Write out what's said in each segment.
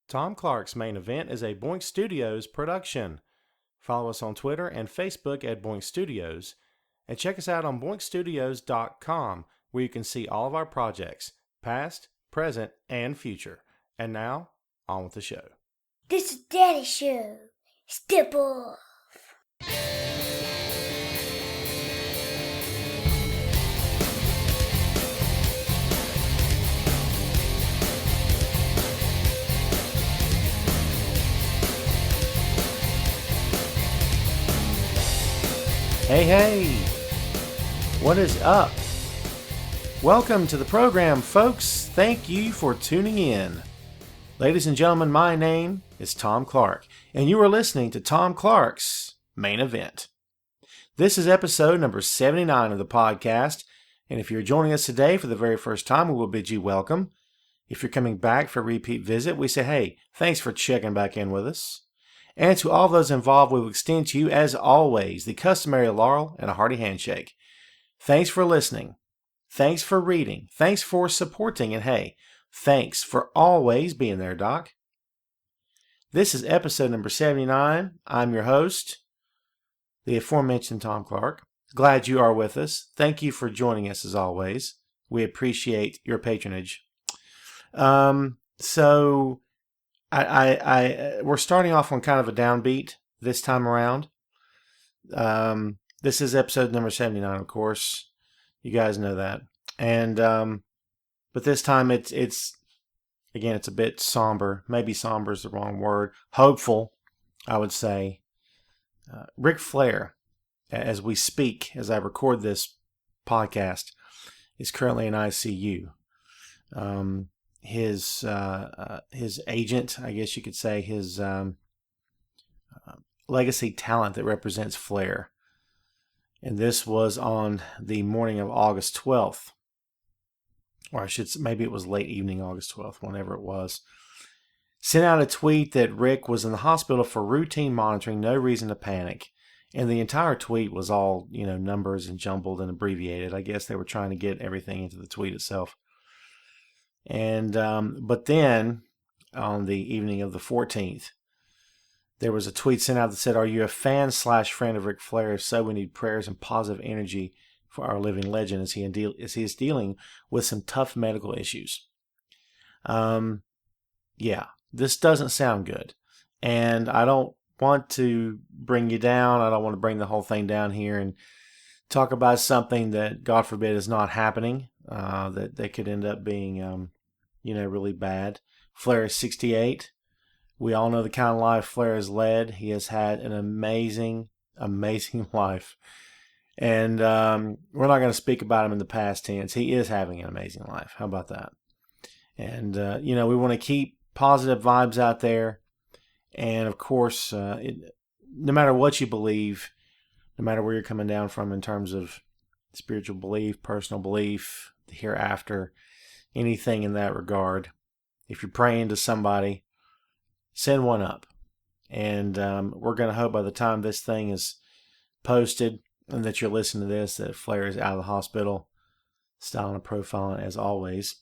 Tom Clark's Main Event is a Boink Studios production. Follow us on Twitter and Facebook at Boink Studios, and check us out on boinkstudios.com, where you can see all of our projects, past, present, and future. And now, on with the show. This is Daddy Show. Step off. Hey, what is up? Welcome to the program, folks. Thank you for tuning in. Ladies and gentlemen, my name is Tom Clark, and you are listening to Tom Clark's Main Event. This is episode number 79 of the podcast, and if you're joining us today for the very first time, we will bid you welcome. If you're coming back for a repeat visit, we say, hey, thanks for checking back in with us. And to all those involved, we will extend to you, as always, the customary laurel and a hearty handshake. Thanks for listening. Thanks for reading. Thanks for supporting. And hey, thanks for always being there, Doc. This is episode number 79. I'm your host, the aforementioned Tom Clark. Glad you are with us. Thank you for joining us, as always. We appreciate your patronage. We're starting off on kind of a downbeat this time around. This is episode number 79, of course. You guys know that. And, but this time it's a bit somber. Maybe somber is the wrong word. Hopeful, I would say. Ric Flair, as we speak, as I record this podcast, is currently in ICU. His agent, I guess you could say, his legacy talent that represents Flair. And this was on the morning of August 12th. Or I should say, maybe it was late evening August 12th, whenever it was. Sent out a tweet that Rick was in the hospital for routine monitoring, no reason to panic. And the entire tweet was all, numbers and jumbled and abbreviated. I guess they were trying to get everything into the tweet itself. And but then, on the evening of the 14th, there was a tweet sent out that said, "Are you a fan/friend of Ric Flair? If so, we need prayers and positive energy for our living legend as he is dealing with some tough medical issues." Yeah, this doesn't sound good. And I don't want to bring you down. I don't want to bring the whole thing down here and talk about something that, God forbid, is not happening, that could end up being really bad. Flair is 68. We all know the kind of life Flair has led. He has had an amazing, amazing life. And we're not going to speak about him in the past tense. He is having an amazing life. How about that? And, we want to keep positive vibes out there. And, of course, no matter what you believe, no matter where you're coming down from in terms of spiritual belief, personal belief, the hereafter, anything in that regard, if you're praying to somebody, send one up. And we're going to hope by the time this thing is posted and that you're listening to this, that Flair is out of the hospital, styling and profiling as always.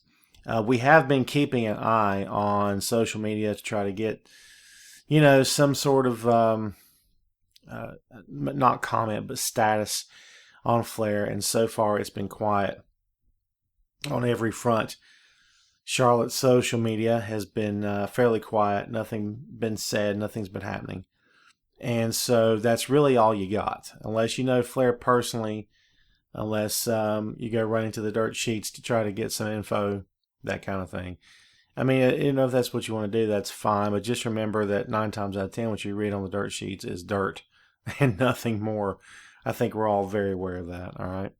We have been keeping an eye on social media to try to get, some sort of, not comment, but status on Flair. And so far it's been quiet on every front. Charlotte's social media has been fairly quiet. Nothing been said. Nothing's been happening. And so that's really all you got. Unless you know Flair personally, unless you go running to the dirt sheets to try to get some info, that kind of thing. I mean, if that's what you want to do, that's fine. But just remember that 9 times out of 10, what you read on the dirt sheets is dirt and nothing more. I think we're all very aware of that. All right.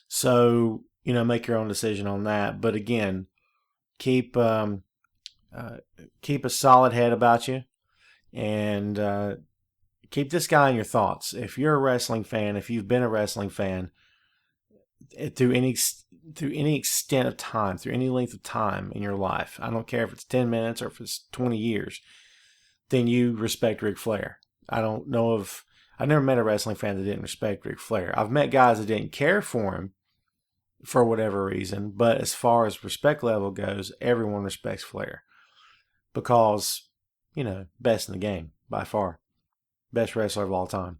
So, make your own decision on that. But again, keep a solid head about you, and keep this guy in your thoughts. If you're a wrestling fan, if you've been a wrestling fan through any extent of time, through any length of time in your life, I don't care if it's 10 minutes or if it's 20 years, then you respect Ric Flair. I've never met a wrestling fan that didn't respect Ric Flair. I've met guys that didn't care for him for whatever reason, but as far as respect level goes, everyone respects Flair. because, best in the game by far. Best wrestler of all time.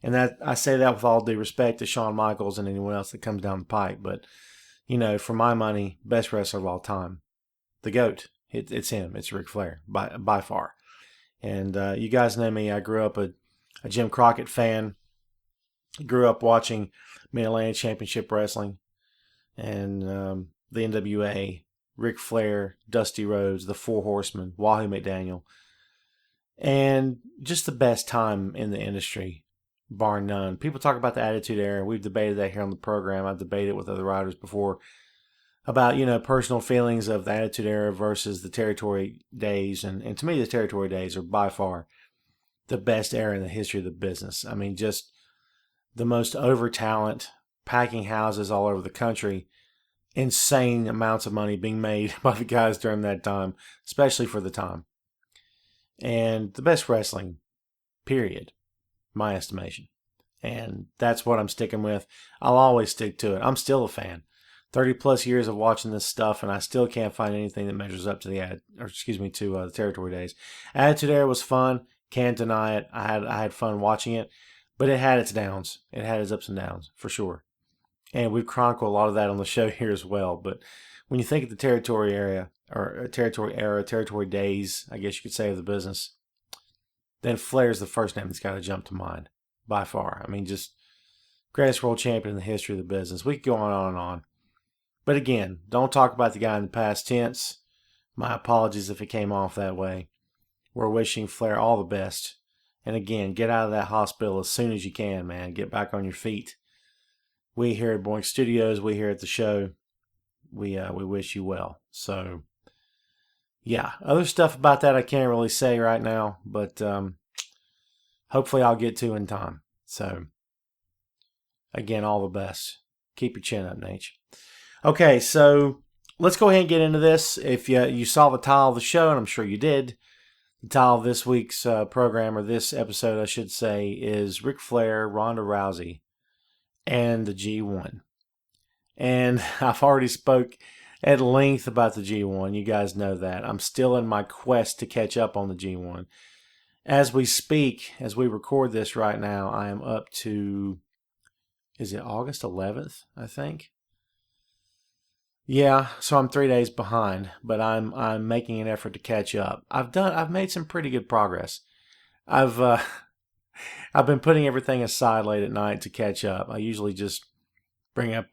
And that I say that with all due respect to Shawn Michaels and anyone else that comes down the pipe. But, for my money, best wrestler of all time. The GOAT. It's him. It's Ric Flair by far. And you guys know me. I grew up a Jim Crockett fan. Grew up watching Mid-Atlantic Championship Wrestling and the NWA, Ric Flair, Dusty Rhodes, the Four Horsemen, Wahoo McDaniel. And just the best time in the industry, bar none. People talk about the Attitude Era. We've debated that here on the program. I've debated with other writers before about, personal feelings of the Attitude Era versus the Territory days. And to me, the Territory days are by far the best era in the history of the business. I mean, just the most over talent, packing houses all over the country, insane amounts of money being made by the guys during that time, especially for the time. And the best wrestling, period, my estimation. And that's what I'm sticking with. I'll always stick to it. I'm still a fan. 30 plus years of watching this stuff, and I still can't find anything that measures up to the Territory days. Attitude Era was fun. Can't deny it. I had fun watching it, but it had its downs. It had its ups and downs for sure. And we've chronicled a lot of that on the show here as well. But when you think of the Territory era, Territory days, I guess you could say, of the business, then Flair's the first name that's got to jump to mind by far. I mean, just greatest world champion in the history of the business. We could go on and on. But again, don't talk about the guy in the past tense. My apologies if it came off that way. We're wishing Flair all the best. And again, get out of that hospital as soon as you can, man. Get back on your feet. We here at Boink Studios, we here at the show, we wish you well. So, yeah, other stuff about that I can't really say right now, but hopefully I'll get to in time. So, again, all the best. Keep your chin up, Nate. Okay, so let's go ahead and get into this. If you saw the title of the show, and I'm sure you did, the title of this week's program, or this episode, I should say, is Ric Flair, Ronda Rousey, and the G1. And I've already spoke at length about the G1. You guys know that. I'm still in my quest to catch up on the G1. As we speak, as we record this right now, I am up to, is it August 11th, I think? Yeah, so I'm 3 days behind, but I'm making an effort to catch up. I've made some pretty good progress. I've been putting everything aside late at night to catch up. I usually just bring it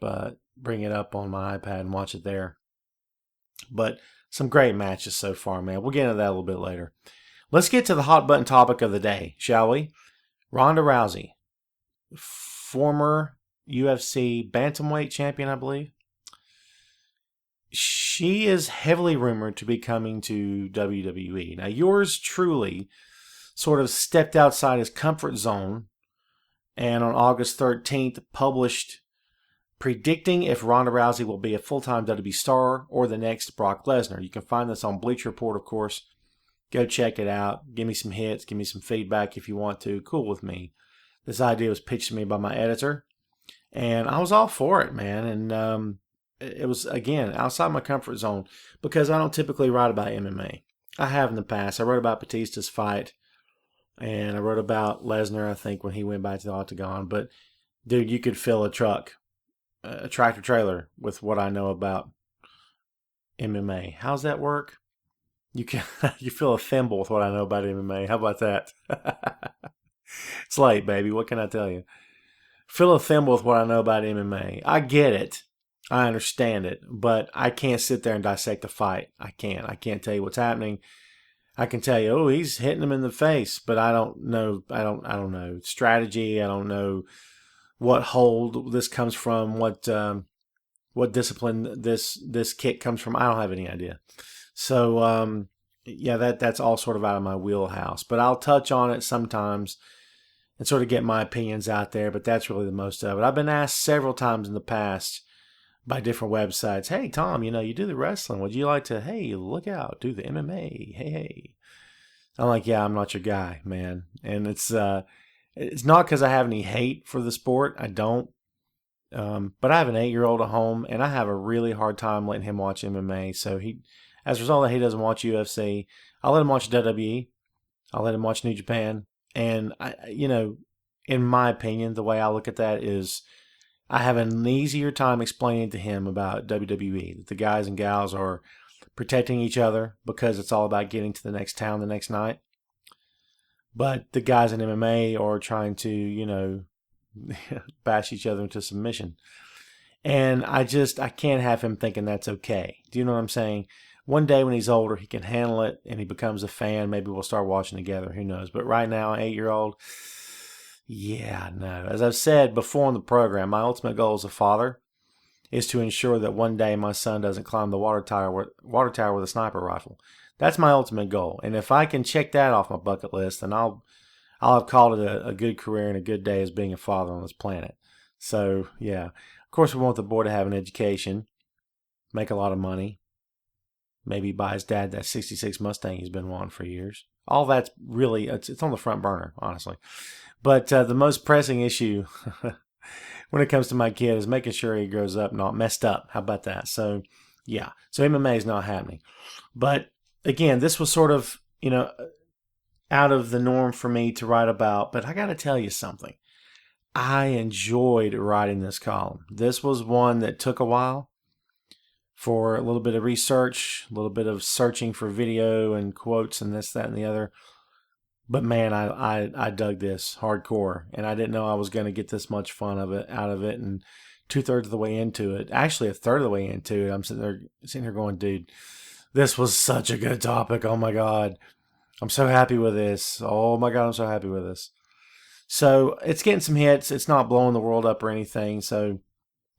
up on my iPad and watch it there. But some great matches so far, man. We'll get into that a little bit later. Let's get to the hot button topic of the day, shall we? Ronda Rousey, former UFC bantamweight champion, I believe. She is heavily rumored to be coming to WWE. Now, yours truly sort of stepped outside his comfort zone and on August 13th published predicting if Ronda Rousey will be a full-time WWE star or the next Brock Lesnar. You can find this on Bleacher Report, of course. Go check it out. Give me some hits. Give me some feedback if you want to. Cool with me. This idea was pitched to me by my editor, and I was all for it, man. And it was, again, outside my comfort zone because I don't typically write about MMA. I have in the past. I wrote about Batista's fight, and I wrote about Lesnar, I think, when he went back to the Octagon. But, dude, you could fill a tractor trailer with what I know about MMA. How's that work? You fill a thimble with what I know about MMA. How about that? It's late, baby. What can I tell you? Fill a thimble with what I know about MMA. I get it. I understand it, but I can't sit there and dissect a fight. I can't. I can't tell you what's happening. I can tell you, oh, he's hitting him in the face, but I don't know. I don't know strategy. I don't know what hold this comes from. What discipline this kick comes from. I don't have any idea. So yeah, that's all sort of out of my wheelhouse. But I'll touch on it sometimes and sort of get my opinions out there. But that's really the most of it. I've been asked several times in the past by different websites, hey, Tom, you do the wrestling. Would you like to, hey, look out, do the MMA? Hey. I'm like, yeah, I'm not your guy, man. And it's not because I have any hate for the sport. I don't. But I have an 8-year-old at home, and I have a really hard time letting him watch MMA. So as a result of that, he doesn't watch UFC. I'll let him watch WWE. I'll let him watch New Japan. And, in my opinion, the way I look at that is I have an easier time explaining to him about WWE, that the guys and gals are protecting each other because it's all about getting to the next town the next night. But the guys in MMA are trying to, bash each other into submission. And I can't have him thinking that's okay. Do you know what I'm saying? One day when he's older, he can handle it and he becomes a fan. Maybe we'll start watching together. Who knows? But right now, 8-year-old, yeah, no. As I've said before on the program, my ultimate goal as a father is to ensure that one day my son doesn't climb the water tower with a sniper rifle. That's my ultimate goal. And if I can check that off my bucket list, then I'll have called it a good career and a good day as being a father on this planet. So, yeah. Of course, we want the boy to have an education, make a lot of money, maybe buy his dad that 66 Mustang he's been wanting for years. All that's really, it's on the front burner, honestly. But the most pressing issue when it comes to my kid is making sure he grows up not messed up. How about that? So, yeah. So MMA is not happening. But, again, this was sort of, out of the norm for me to write about. But I got to tell you something. I enjoyed writing this column. This was one that took a while for a little bit of research, a little bit of searching for video and quotes and this, that, and the other. But man, I dug this hardcore, and I didn't know I was going to get this much fun out of it. And 2/3 of the way into it, actually 1/3 of the way into it, I'm sitting here going, dude, this was such a good topic. Oh my God, I'm so happy with this. Oh my God, I'm so happy with this. So it's getting some hits. It's not blowing the world up or anything. So,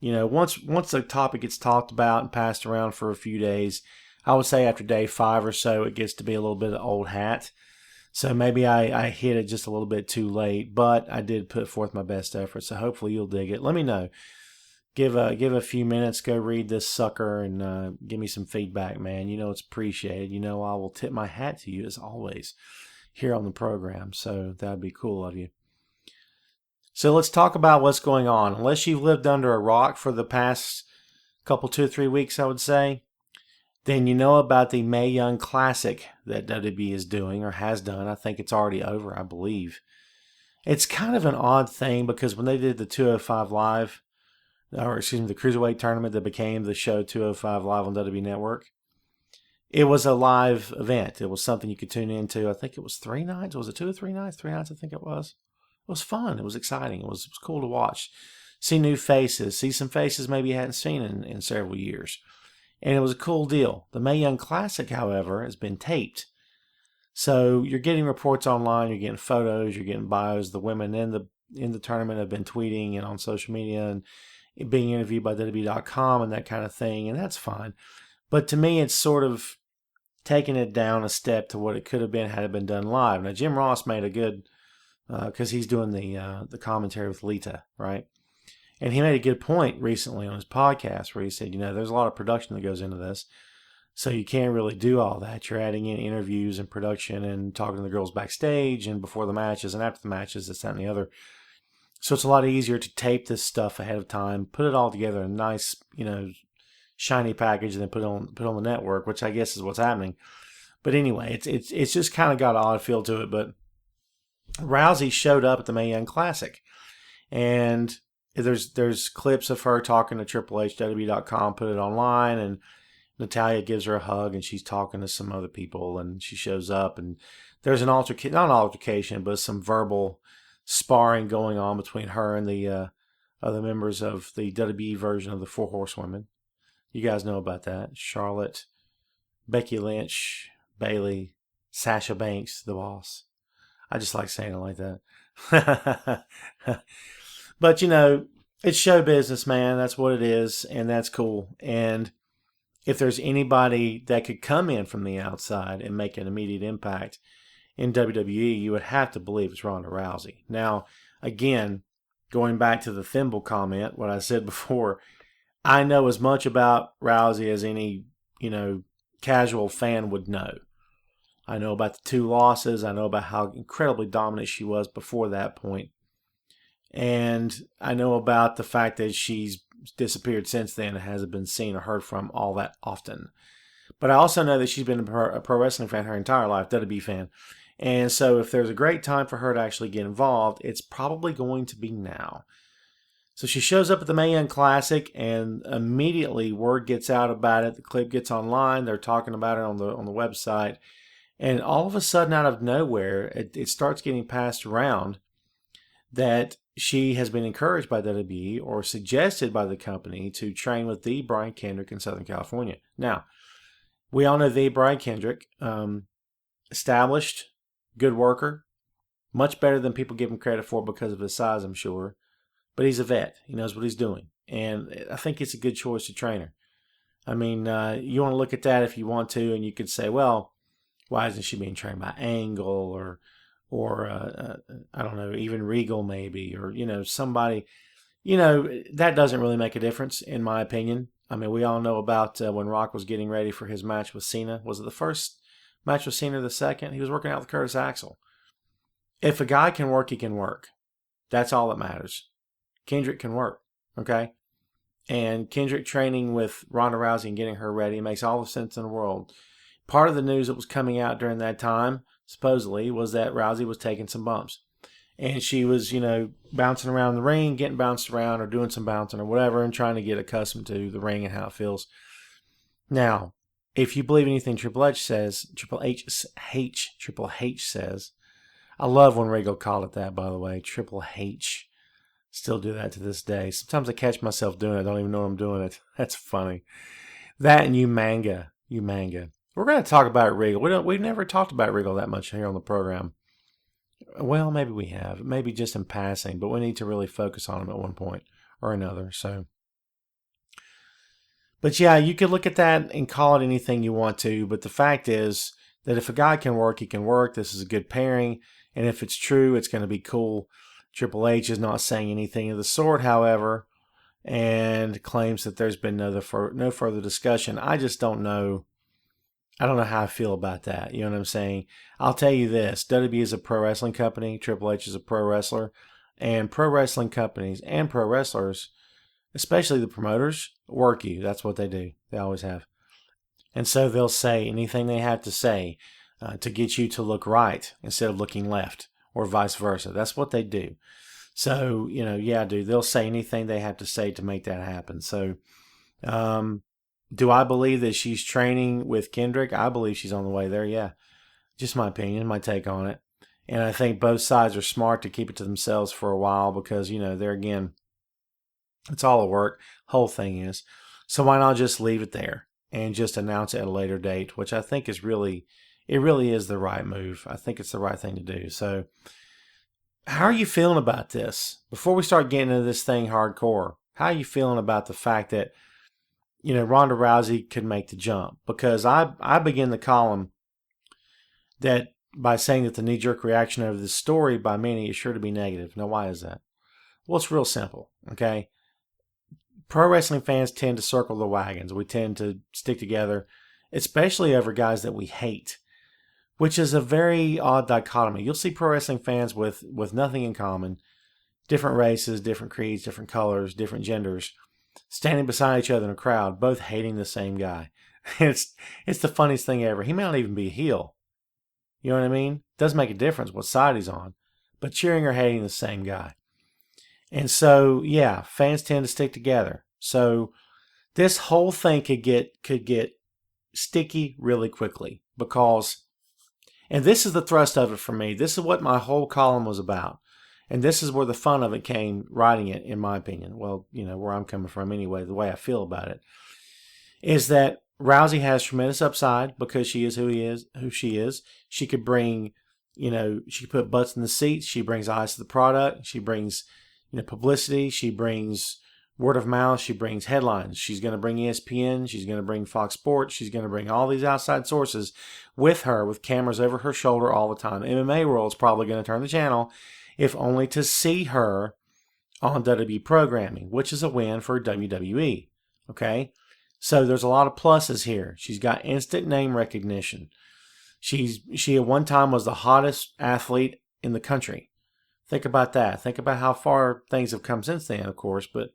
once the topic gets talked about and passed around for a few days, I would say after day 5 or so, it gets to be a little bit of old hat. So maybe I hit it just a little bit too late, but I did put forth my best effort. So hopefully you'll dig it. Let me know. Give a few minutes. Go read this sucker and give me some feedback, man. It's appreciated. I will tip my hat to you as always here on the program. So that'd be cool of you. So let's talk about what's going on. Unless you've lived under a rock for the past couple, 2 or 3 weeks, I would say, then you know about the Mae Young Classic that WWE is doing or has done. I think it's already over, I believe. It's kind of an odd thing because when they did the 205 Live, the Cruiserweight tournament that became the show 205 Live on WWE Network, it was a live event. It was something you could tune into. I think it was 3 nights. Was it 2 or 3 nights? 3 nights, I think it was. It was fun. It was exciting. It was cool to watch. See new faces. See some faces maybe you hadn't seen in several years. And it was a cool deal. The Mae Young Classic, however, has been taped. So you're getting reports online. You're getting photos. You're getting bios. The women in the tournament have been tweeting and on social media and being interviewed by WWE.com and that kind of thing. And that's fine. But to me, it's sort of taking it down a step to what it could have been had it been done live. Now, Jim Ross made a good... because he's doing the commentary with Lita, right? And he made a good point recently on his podcast where he said, there's a lot of production that goes into this. So you can't really do all that. You're adding in interviews and production and talking to the girls backstage and before the matches and after the matches, this, that, and the other. So it's a lot easier to tape this stuff ahead of time, put it all together in a nice, shiny package and then put on the network, which I guess is what's happening. But anyway, it's just kind of got an odd feel to it, but Rousey showed up at the Mae Young Classic, and there's clips of her talking to Triple H, WWE.com, put it online, and Natalya gives her a hug, and she's talking to some other people, and she shows up, and there's not an altercation, but some verbal sparring going on between her and the other members of the WWE version of the Four Horsewomen. You guys know about that. Charlotte, Becky Lynch, Bayley, Sasha Banks, the boss. I just like saying it like that. But, it's show business, man. That's what it is, and that's cool. And if there's anybody that could come in from the outside and make an immediate impact in WWE, you would have to believe it's Ronda Rousey. Now, again, going back to the thimble comment, what I said before, I know as much about Rousey as any, casual fan would know. I know about the 2 losses. I know about how incredibly dominant she was before that point. And I know about the fact that she's disappeared since then and hasn't been seen or heard from all that often. But I also know that she's been a pro wrestling fan her entire life, WWE fan. And so if there's a great time for her to actually get involved, it's probably going to be now. So she shows up at the Mae Young Classic, and immediately word gets out about it. The clip gets online. They're talking about it on the website. And all of a sudden, out of nowhere, it starts getting passed around that she has been encouraged by WWE or suggested by the company to train with the Brian Kendrick in Southern California. Now, we all know the Brian Kendrick, established, good worker, much better than people give him credit for because of his size, I'm sure. But he's a vet. He knows what he's doing. And I think it's a good choice to train her. I mean, you want to look at that if you want to, and you could say, well, why isn't she being trained by Angle or I don't know, even Regal maybe, or, somebody, that doesn't really make a difference in my opinion. I mean, we all know about when Rock was getting ready for his match with Cena. Was it the first match with Cena or the second? He was working out with Curtis Axel. If a guy can work, he can work. That's all that matters. Kendrick can work, okay? And Kendrick training with Ronda Rousey and getting her ready makes all the sense in the world. Part of the news that was coming out during that time, supposedly, was that Rousey was taking some bumps. And she was, bouncing around the ring, getting bounced around or doing some bouncing or whatever and trying to get accustomed to the ring and how it feels. Now, if you believe anything Triple H says, Triple H says, I love when Regal called it that, by the way, Triple H. Still do that to this day. Sometimes I catch myself doing it. I don't even know I'm doing it. That's funny. That and you manga. We're going to talk about Regal. We've never talked about Regal that much here on the program. Well, maybe we have. Maybe just in passing. But we need to really focus on him at one point or another. But yeah, you could look at that and call it anything you want to. But the fact is that if a guy can work, he can work. This is a good pairing. And if it's true, it's going to be cool. Triple H is not saying anything of the sort, however, and claims that there's been no further discussion. I just don't know. I don't know how I feel about that. You know what I'm saying? I'll tell you this. WWE is a pro wrestling company. Triple H is a pro wrestler. And pro wrestling companies and pro wrestlers, especially the promoters, work you. That's what they do. They always have. And so they'll say anything they have to say to get you to look right instead of looking left. Or vice versa. That's what they do. So, yeah, dude, they'll say anything they have to say to make that happen. So, do I believe that she's training with Kendrick? I believe she's on the way there, yeah. Just my opinion, my take on it. And I think both sides are smart to keep it to themselves for a while because, there again, it's all a work. Whole thing is. So why not just leave it there and just announce it at a later date, which I think is really... It really is the right move. I think it's the right thing to do. So, how are you feeling about this? Before we start getting into this thing hardcore, how are you feeling about the fact that, Ronda Rousey could make the jump? Because I begin the column that by saying that the knee-jerk reaction over this story by many is sure to be negative. Now, why is that? Well, it's real simple, okay? Pro wrestling fans tend to circle the wagons. We tend to stick together, especially over guys that we hate. Which is a very odd dichotomy. You'll see pro wrestling fans with nothing in common, different races, different creeds, different colors, different genders, standing beside each other in a crowd, both hating the same guy. It's the funniest thing ever. He may not even be a heel. You know what I mean? It does make a difference what side he's on, but cheering or hating the same guy. And so, yeah, fans tend to stick together. So this whole thing could get sticky really quickly because... And this is the thrust of it for me. This is what my whole column was about. And this is where the fun of it came, writing it, in my opinion. Well, where I'm coming from anyway, the way I feel about it. Is that Rousey has tremendous upside because she is who she is. She could bring, she could put butts in the seats. She brings eyes to the product. She brings, publicity. She brings word of mouth. She brings headlines. She's going to bring ESPN. She's going to bring Fox Sports. She's going to bring all these outside sources with her, with cameras over her shoulder all the time. MMA World's probably going to turn the channel, if only to see her on WWE programming, which is a win for WWE. Okay? So there's a lot of pluses here. She's got instant name recognition. She at one time was the hottest athlete in the country. Think about that. Think about how far things have come since then, of course, but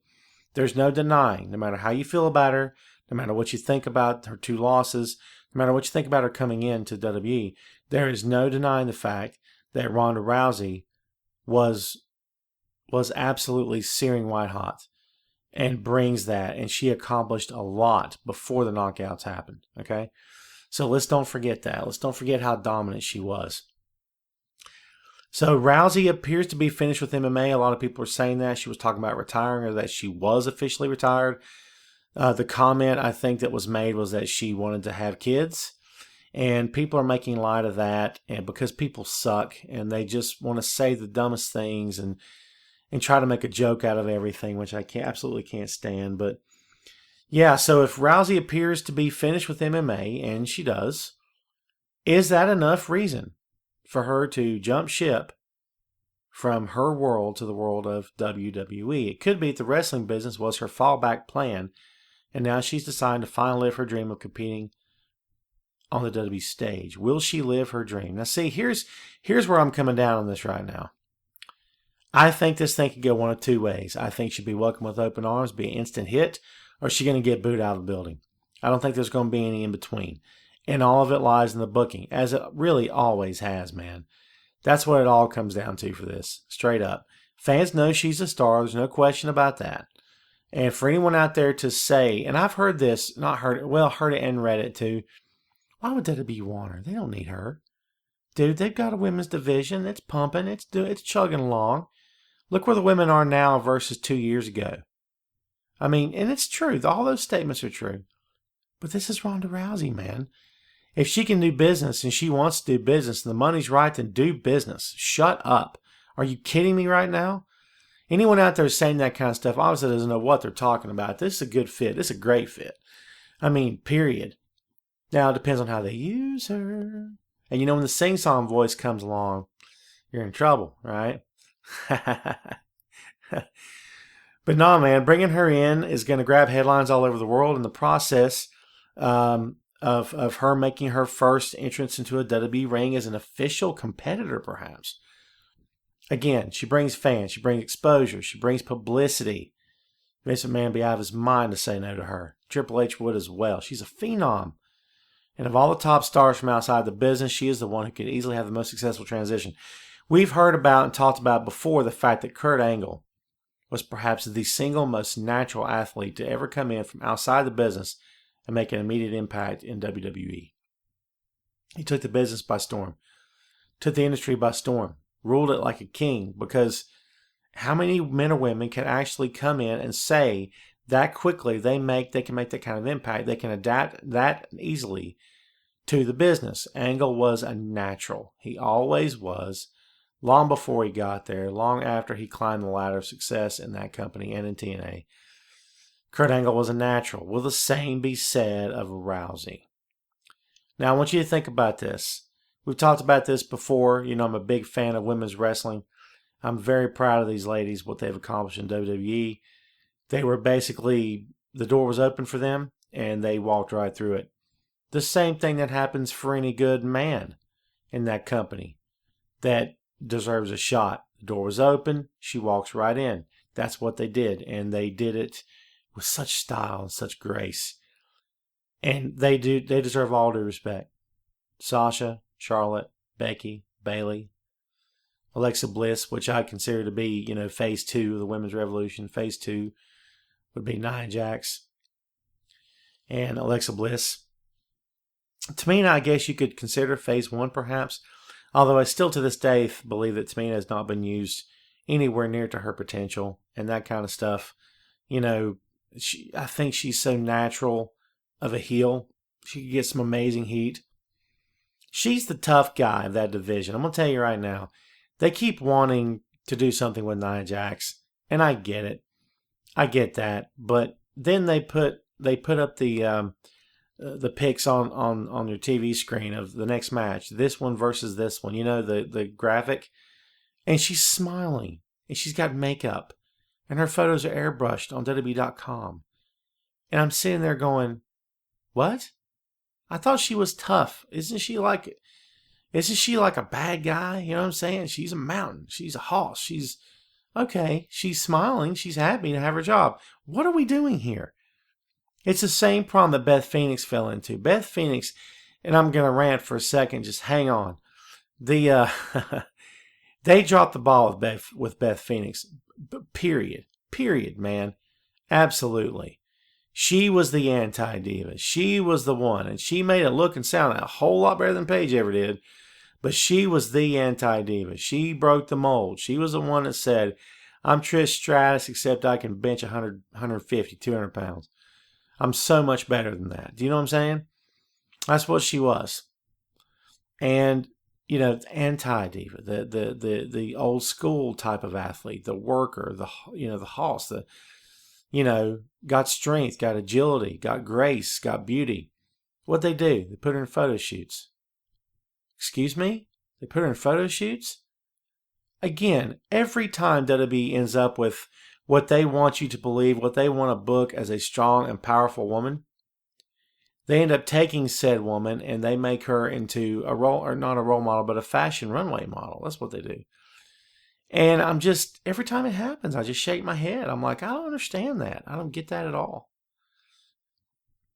there's no denying, no matter how you feel about her, no matter what you think about her 2 losses, no matter what you think about her coming into WWE, there is no denying the fact that Ronda Rousey was absolutely searing white hot and brings that, and she accomplished a lot before the knockouts happened, okay? So let's don't forget that. Let's don't forget how dominant she was. So Rousey appears to be finished with MMA. A lot of people are saying that. She was talking about retiring, or that she was officially retired. The comment I think that was made was that she wanted to have kids. And people are making light of that, and because people suck and they just want to say the dumbest things and try to make a joke out of everything, which I absolutely can't stand. But yeah, so if Rousey appears to be finished with MMA, and she does, is that enough reason for her to jump ship from her world to the world of WWE? It could be that the wrestling business was her fallback plan, and now she's decided to finally live her dream of competing on the WWE stage. Will she live her dream? Now see, here's where I'm coming down on this right now. I think this thing could go one of two ways. I think she'd be welcomed with open arms, be an instant hit, or she's going to get booed out of the building. I don't think there's going to be any in between. And all of it lies in the booking, as it really always has, man. That's what it all comes down to for this, straight up. Fans know she's a star. There's no question about that. And for anyone out there to say, and I've heard this, heard it and read it too. Why would WWE want her? They don't need her. Dude, they've got a women's division. It's pumping. It's chugging along. Look where the women are now versus 2 years ago. I mean, and it's true. All those statements are true. But this is Ronda Rousey, man. If she can do business and she wants to do business and the money's right, then do business. Shut up. Are you kidding me right now? Anyone out there saying that kind of stuff obviously doesn't know what they're talking about. This is a good fit. This is a great fit. I mean, period. Now, it depends on how they use her. And you know, when the sing-song voice comes along, you're in trouble, right? But no, man, bringing her in is going to grab headlines all over the world in the process of her making her first entrance into a WWE ring as an official competitor, perhaps. Again, she brings fans, she brings exposure, she brings publicity. Vince McMahon be out of his mind to say no to her. Triple H would as well. She's a phenom. And of all the top stars from outside the business, she is the one who could easily have the most successful transition. We've heard about and talked about before the fact that Kurt Angle was perhaps the single most natural athlete to ever come in from outside the business and make an immediate impact in WWE. He took the business by storm, took the industry by storm, ruled it like a king, because how many men or women can actually come in and say that quickly they can make that kind of impact, they can adapt that easily to the business? Angle was a natural. He always was. Long before he got there, long after he climbed the ladder of success in that company and in TNA, Kurt Angle was a natural. Will the same be said of Rousey? Now, I want you to think about this. We've talked about this before. You know, I'm a big fan of women's wrestling. I'm very proud of these ladies, what they've accomplished in WWE. They were basically, the door was open for them, and they walked right through it. The same thing that happens for any good man in that company that deserves a shot. The door was open. She walks right in. That's what they did. And they did it with such style and such grace. And they deserve all due respect. Sasha, Charlotte, Becky, Bayley, Alexa Bliss, which I consider to be, you know, phase 2 of the women's revolution. Phase 2 would be Nia Jax and Alexa Bliss. Tamina, I guess you could consider phase 1 perhaps. Although I still to this day believe that Tamina has not been used anywhere near to her potential and that kind of stuff. You know, I think she's so natural of a heel. She could get some amazing heat. She's the tough guy of that division. I'm going to tell you right now, they keep wanting to do something with Nia Jax, and I get it. I get that. But then they put up the pics on your TV screen of the next match, this one versus this one, you know, the graphic, and she's smiling, and she's got makeup, and her photos are airbrushed on WWE.com, and I'm sitting there going, what? I thought she was tough. Isn't she like a bad guy? You know what I'm saying? She's a mountain. She's a hoss. She's okay. She's smiling. She's happy to have her job. What are we doing here? It's the same problem that Beth Phoenix fell into. Beth Phoenix and I'm going to rant for a second. Just hang on. The they dropped the ball with Beth Phoenix. Period. Period, man. Absolutely. She was the anti-diva. She was the one, and she made it look and sound a whole lot better than Paige ever did. But she was the anti-diva. She broke the mold. She was the one that said, I'm Trish Stratus, except I can bench 100, 150, 200 pounds. I'm so much better than that. Do you know what I'm saying? That's what she was. And, you know, anti-diva, the old school type of athlete, the worker, the hoss, got strength, got agility, got grace, got beauty. What'd they do? They put her in photo shoots. Excuse me? They put her in photo shoots? Again, every time WWE ends up with what they want you to believe, what they want to book as a strong and powerful woman, they end up taking said woman and they make her into a role, or not a role model, but a fashion runway model. That's what they do. And every time it happens, I just shake my head. I'm like, I don't understand that. I don't get that at all.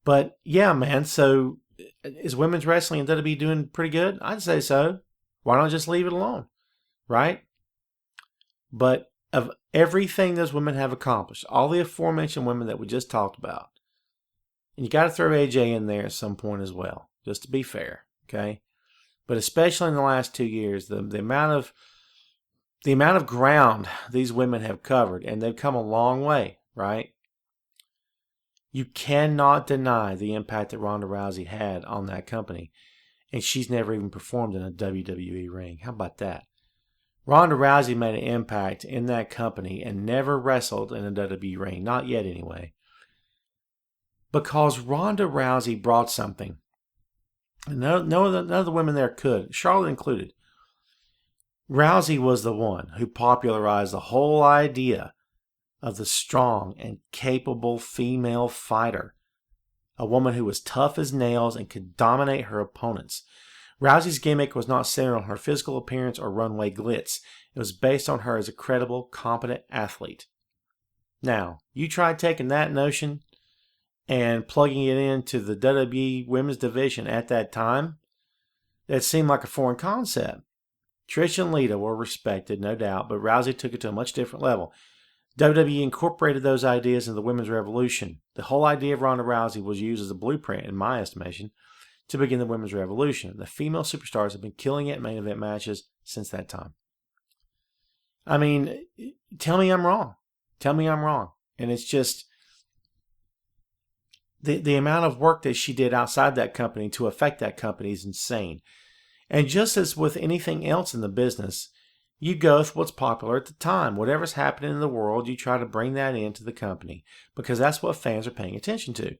But yeah, man, so is women's wrestling and WWE doing pretty good? I'd say so. Why not just leave it alone? Right? But of everything those women have accomplished, all the aforementioned women that we just talked about, and you got to throw AJ in there at some point as well, just to be fair, okay? But especially in the last 2 years, the amount of ground these women have covered, and they've come a long way, right? You cannot deny the impact that Ronda Rousey had on that company, and she's never even performed in a WWE ring. How about that? Ronda Rousey made an impact in that company and never wrestled in a WWE ring, not yet anyway, because Ronda Rousey brought something. None of the women there could, Charlotte included. Rousey was the one who popularized the whole idea of the strong and capable female fighter, a woman who was tough as nails and could dominate her opponents. Rousey's gimmick was not centered on her physical appearance or runway glitz. It was based on her as a credible, competent athlete. Now, you try taking that notion and plugging it into the WWE women's division at that time, it seemed like a foreign concept. Trish and Lita were respected, no doubt, but Rousey took it to a much different level. WWE incorporated those ideas into the women's revolution. The whole idea of Ronda Rousey was used as a blueprint, in my estimation, to begin the women's revolution. The female superstars have been killing it in main event matches since that time. I mean, tell me I'm wrong. Tell me I'm wrong. And it's just the amount of work that she did outside that company to affect that company is insane. And just as with anything else in the business, you go with what's popular at the time. Whatever's happening in the world, you try to bring that into the company because that's what fans are paying attention to.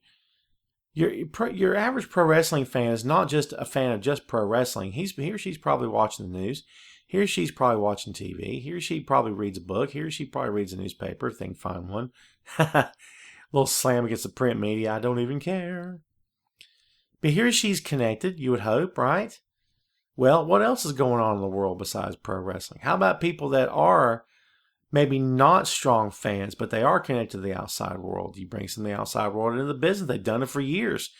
Your average pro wrestling fan is not just a fan of just pro wrestling. He or she's probably watching the news. He or she's probably watching TV. He or she probably reads a book. He or she probably reads a newspaper if they can find one. Little slam against the print media. I don't even care. But he or she's connected, you would hope, right? Well, what else is going on in the world besides pro wrestling? How about people that are maybe not strong fans, but they are connected to the outside world? You bring some of the outside world into the business. They've done it for years.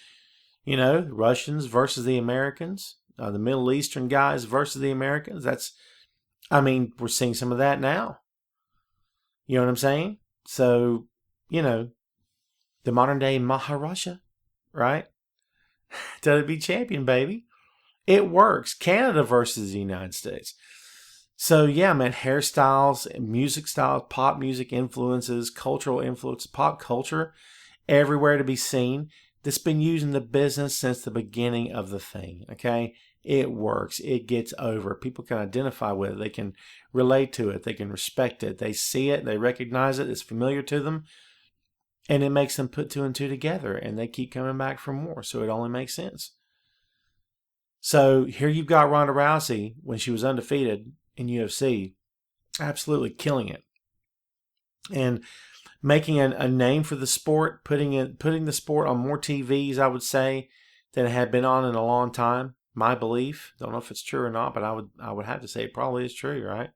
You know, Russians versus the Americans, the Middle Eastern guys versus the Americans. We're seeing some of that now. You know what I'm saying? So, the modern day Maharaja, right? WWE champion, baby. It works. Canada versus the United States. So, yeah, man, hairstyles, music styles, pop music influences, cultural influence, pop culture, everywhere to be seen. That's been used in the business since the beginning of the thing, okay? It works. It gets over. People can identify with it. They can relate to it. They can respect it. They see it. They recognize it. It's familiar to them. And it makes them put two and two together. And they keep coming back for more. So it only makes sense. So here you've got Ronda Rousey when she was undefeated in UFC, absolutely killing it. And making a name for the sport, putting the sport on more TVs, I would say, than it had been on in a long time. My belief. Don't know if it's true or not, but I would have to say it probably is true, right?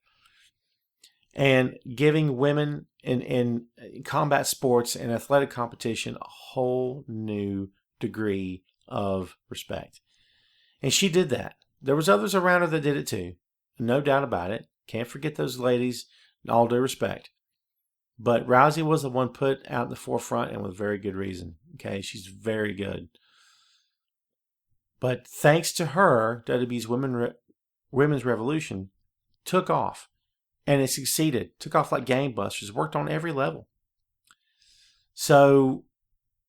And giving women in combat sports and athletic competition a whole new degree of respect. And she did that. There was others around her that did it too. No doubt about it. Can't forget those ladies, in all due respect. But Rousey was the one put out in the forefront, and with very good reason. Okay, she's very good. But thanks to her, WWE's Women's Revolution took off. And it succeeded. Took off like gangbusters. Worked on every level. So,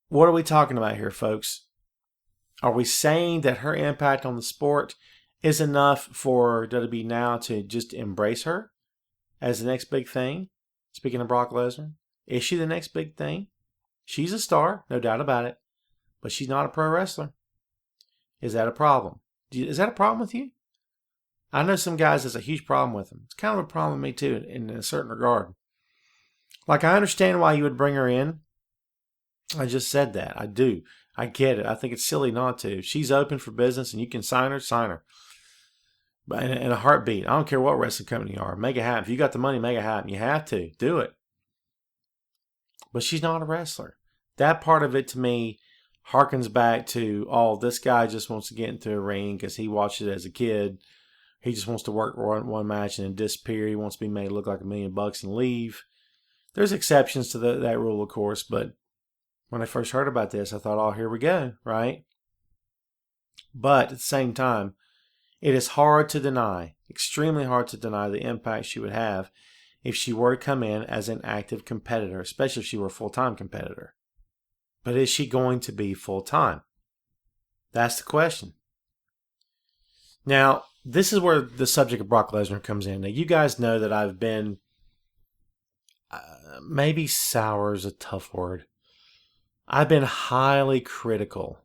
what are we talking about here, folks? Are we saying that her impact on the sport is enough for WWE now to just embrace her as the next big thing? Speaking of Brock Lesnar, is she the next big thing? She's a star, no doubt about it. But she's not a pro wrestler. Is that a problem? Is that a problem with you? I know some guys that's a huge problem with them. It's kind of a problem with me too, in a certain regard. Like, I understand why you would bring her in. I just said that. I do. I get it. I think it's silly not to. If she's open for business and you can sign her, sign her. But in a heartbeat. I don't care what wrestling company you are. Make it happen. If you got the money, make it happen. You have to. Do it. But she's not a wrestler. That part of it to me harkens back to, oh, this guy just wants to get into a ring because he watched it as a kid. He just wants to work one match and then disappear. He wants to be made to look like $1 million and leave. There's exceptions to that rule, of course, but when I first heard about this, I thought, oh, here we go, right? But at the same time, it is hard to deny, extremely hard to deny the impact she would have if she were to come in as an active competitor, especially if she were a full-time competitor. But is she going to be full-time? That's the question. Now, this is where the subject of Brock Lesnar comes in. Now, you guys know that I've been, maybe sour is a tough word. I've been highly critical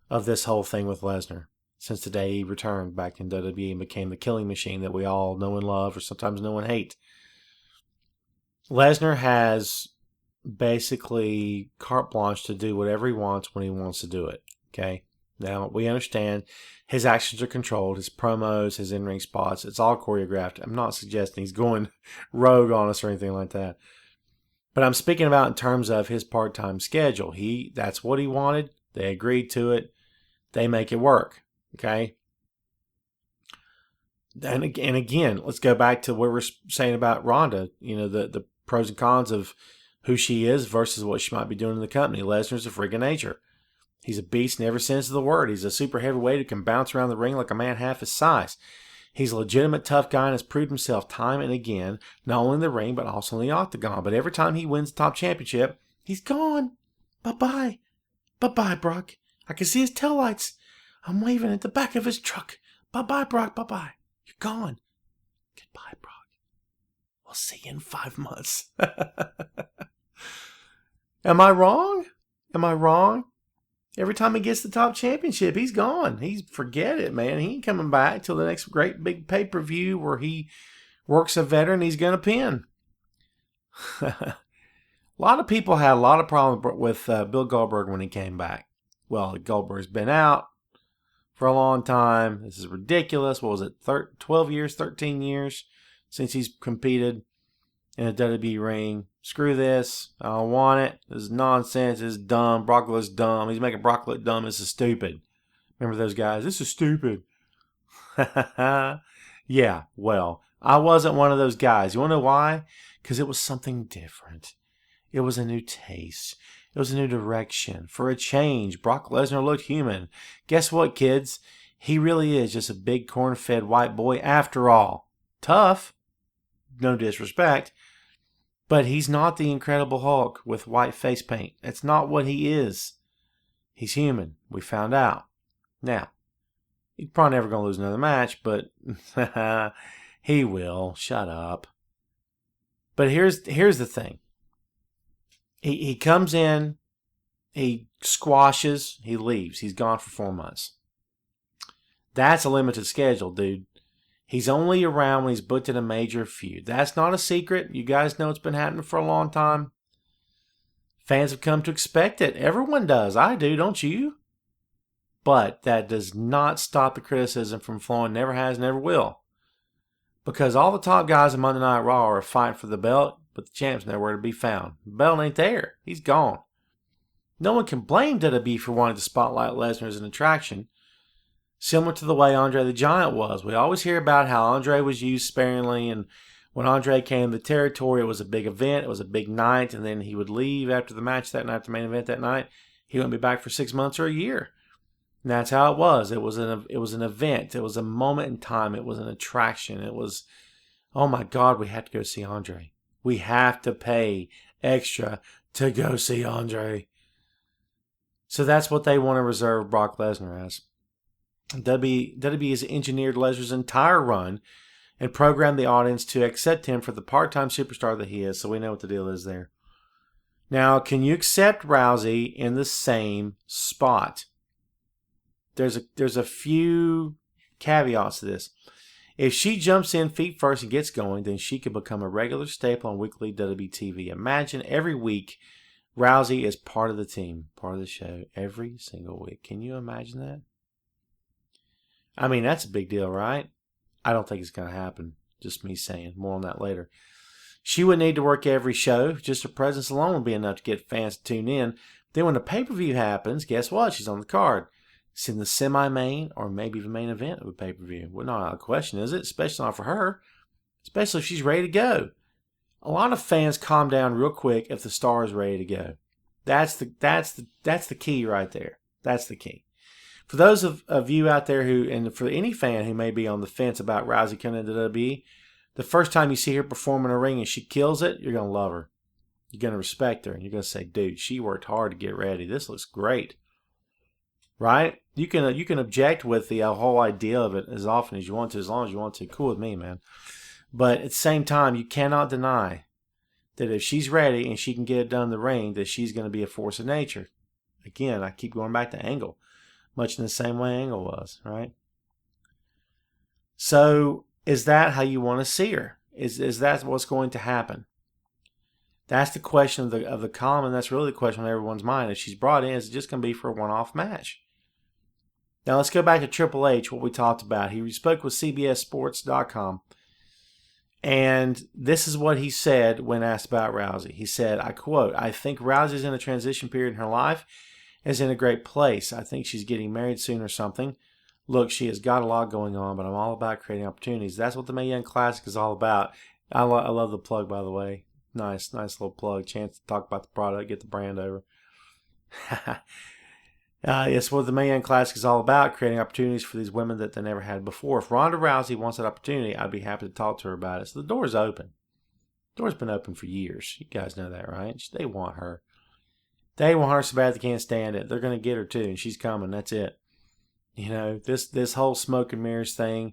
of this whole thing with Lesnar since the day he returned back in WWE and became the killing machine that we all know and love, or sometimes know and hate. Lesnar has basically carte blanche to do whatever he wants when he wants to do it. Okay? Now, we understand his actions are controlled, his promos, his in-ring spots, it's all choreographed. I'm not suggesting he's going rogue on us or anything like that. But I'm speaking about in terms of his part-time schedule. That's what he wanted. They agreed to it. They make it work. Okay? And again, let's go back to what we're saying about Ronda. You know, the pros and cons of who she is versus what she might be doing in the company. Lesnar's a freak of nature. He's a beast in every sense of the word. He's a super heavyweight who can bounce around the ring like a man half his size. He's a legitimate tough guy and has proved himself time and again, not only in the ring, but also in the octagon. But every time he wins the top championship, he's gone. Bye-bye. Bye-bye, Brock. I can see his taillights. I'm waving at the back of his truck. Bye-bye, Brock. Bye-bye. You're gone. Goodbye, Brock. We'll see you in 5 months. Am I wrong? Am I wrong? Every time he gets the top championship, he's gone. Forget it, man. He ain't coming back till the next great big pay-per-view where he works a veteran he's going to pin. A lot of people had a lot of problems with Bill Goldberg when he came back. Well, Goldberg's been out for a long time. This is ridiculous. What was it, 12 years, 13 years since he's competed in a WWE ring? Screw this. I don't want it. This is nonsense. This is dumb. Brock looks dumb. He's making Brock look dumb. This is stupid. Remember those guys? This is stupid. Yeah, well, I wasn't one of those guys. You want to know why? Because it was something different. It was a new taste. It was a new direction. For a change, Brock Lesnar looked human. Guess what, kids? He really is just a big corn-fed white boy after all. Tough. No disrespect. But he's not the Incredible Hulk with white face paint. That's not what he is. He's human. We found out. Now, he's probably never going to lose another match, but he will. Shut up. But here's the thing. He comes in, he squashes, he leaves. He's gone for 4 months. That's a limited schedule, dude. He's only around when he's booked in a major feud. That's not a secret. You guys know it's been happening for a long time. Fans have come to expect it. Everyone does. I do, don't you? But that does not stop the criticism from flowing. Never has, never will. Because all the top guys in Monday Night Raw are fighting for the belt, but the champ's nowhere to be found. The belt ain't there. He's gone. No one can blame WWE for wanting to spotlight Lesnar as an attraction. Similar to the way Andre the Giant was. We always hear about how Andre was used sparingly, and when Andre came to the territory, it was a big event, it was a big night, and then he would leave after the match that night, the main event that night. He wouldn't be back for 6 months or a year. And that's how it was. It was an event. It was a moment in time. It was an attraction. It was, oh my God, we have to go see Andre. We have to pay extra to go see Andre. So that's what they want to reserve Brock Lesnar as. WWE has engineered Lesnar's entire run and programmed the audience to accept him for the part-time superstar that he is, so we know what the deal is there. Now, can you accept Rousey in the same spot? There's a few caveats to this. If she jumps in feet first and gets going, then she could become a regular staple on weekly WWE TV. Imagine every week Rousey is part of the team, part of the show, every single week. Can you imagine that? I mean, that's a big deal, right? I don't think it's going to happen. Just me saying. More on that later. She would need to work every show. Just her presence alone would be enough to get fans to tune in. Then when the pay-per-view happens, guess what? She's on the card. It's in the semi-main or maybe the main event of a pay-per-view. Well, not out of question, is it? Especially not for her. Especially if she's ready to go. A lot of fans calm down real quick if the star is ready to go. That's the key right there. That's the key. For those of you out there who, and for any fan who may be on the fence about Rousey coming into WWE, the first time you see her perform in a ring and she kills it, you're going to love her. You're going to respect her. And you're going to say, dude, she worked hard to get ready. This looks great. Right? You can object with the whole idea of it as often as you want to, as long as you want to. Cool with me, man. But at the same time, you cannot deny that if she's ready and she can get it done in the ring, that she's going to be a force of nature. Again, I keep going back to Angle. Much in the same way Angle was, right? So, is that how you want to see her? Is that what's going to happen? That's the question of the column, and that's really the question on everyone's mind. If she's brought in, is it just going to be for a one-off match? Now, let's go back to Triple H, what we talked about. He spoke with CBSSports.com, and this is what he said when asked about Rousey. He said, I quote, I think Rousey's in a transition period in her life, is in a great place. I think she's getting married soon or something. Look, she has got a lot going on, but I'm all about creating opportunities. That's what the Mae Young Classic is all about. I love the plug, by the way. Nice little plug. Chance to talk about the product, get the brand over. It's what the Mae Young Classic is all about, creating opportunities for these women that they never had before. If Ronda Rousey wants that opportunity, I'd be happy to talk to her about it. So the door's open. The door's been open for years. You guys know that, right? They want her. They want her so bad they can't stand it. They're going to get her too, and she's coming. That's it. You know, this whole smoke and mirrors thing,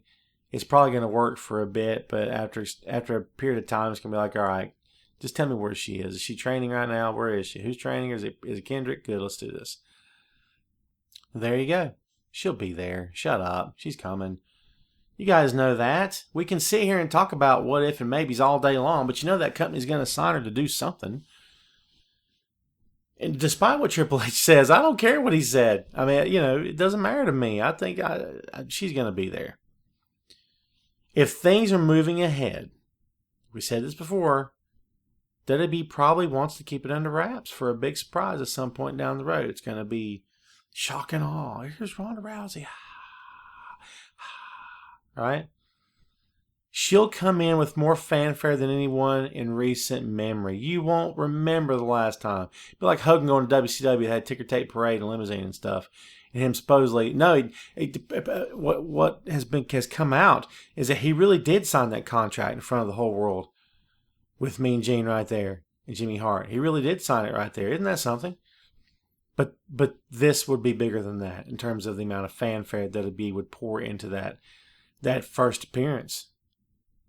it's probably going to work for a bit, but after a period of time, it's going to be like, all right, just tell me where she is. Is she training right now? Where is she? Who's training her? Is it Kendrick? Good, let's do this. There you go. She'll be there. Shut up. She's coming. You guys know that. We can sit here and talk about what if and maybes all day long, but you know that company's going to sign her to do something. And despite what Triple H says, I don't care what he said. I mean, you know, it doesn't matter to me. I think she's going to be there. If things are moving ahead, we said this before, WWE probably wants to keep it under wraps for a big surprise at some point down the road. It's going to be shock and awe. Here's Ronda Rousey. Right? She'll come in with more fanfare than anyone in recent memory. You won't remember the last time. It'd be like Hogan going to WCW, had ticker tape parade and limousine and stuff. And him supposedly, what has come out is that he really did sign that contract in front of the whole world with Mean Gene right there and Jimmy Hart. He really did sign it right there. Isn't that something? But this would be bigger than that in terms of the amount of fanfare that would pour into that first appearance.